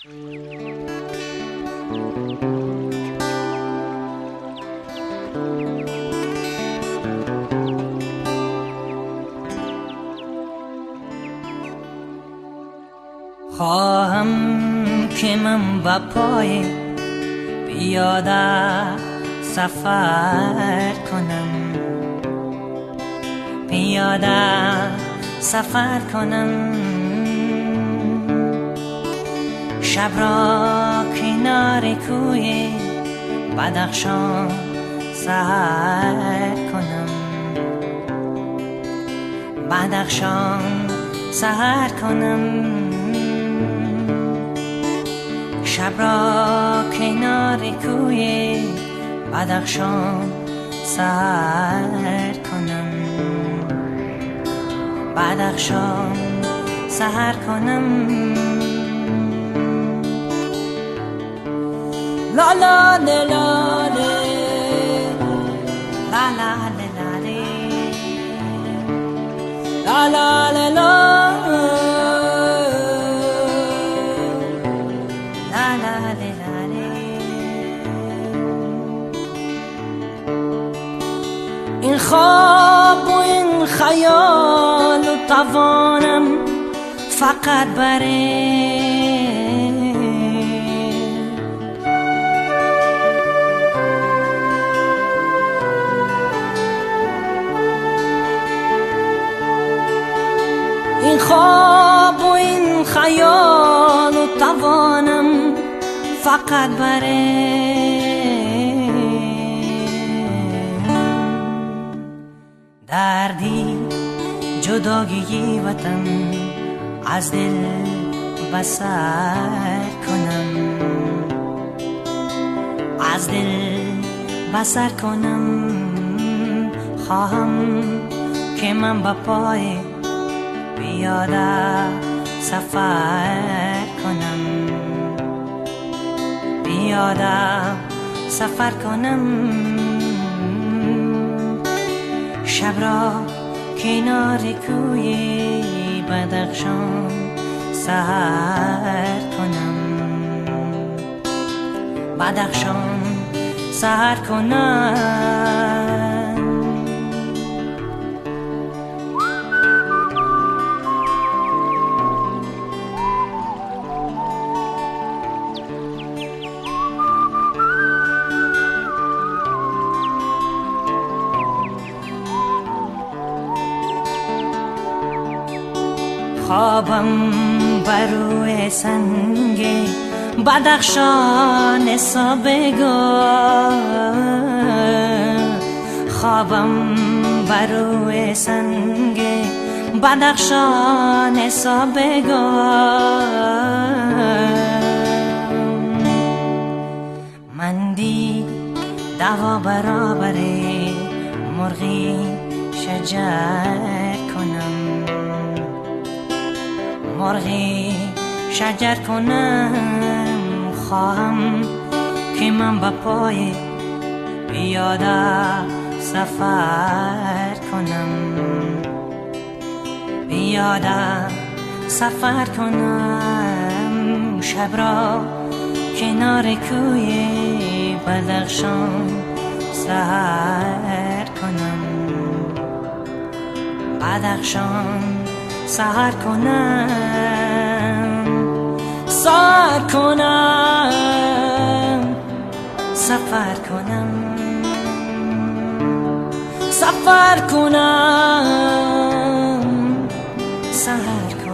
خواهم که من با پای پیاده سفر کنم، پیاده سفر کنم، شب را کنار کوی بدخشان سحر کنم، بدخشان سحر کنم، شب را کنار کوی بدخشان سحر کنم، بدخشان سحر کنم. لا لا لا لا لا لا لا لا لا لا این خواب و این خیال و توانم فقط بره این خواب و این خیال و توانم فقط بره دردی جداگی وطن از دل بسر کنم، از دل بسر کنم. خواهم که من با پای پیاده سفر کنم، پیاده سفر کنم، شب را کنار کوی بدخشان سحر کنم، بدخشان سحر کنم. خوابم بر روی سنگ بدخشان سابگار، خوابم بر روی سنگ بدخشان سابگار. مندی دوا برابر مرغی شجر کنم، مرغی شجر کنم. خواهم که من با پای پیاده سفر کنم، پیاده سفر کنم، شب را کنار کوی بدخشان سحر کنم، بدخشان سحر کنم، سحر کنم، سفر کنم، سفر کنم، سحر کنم.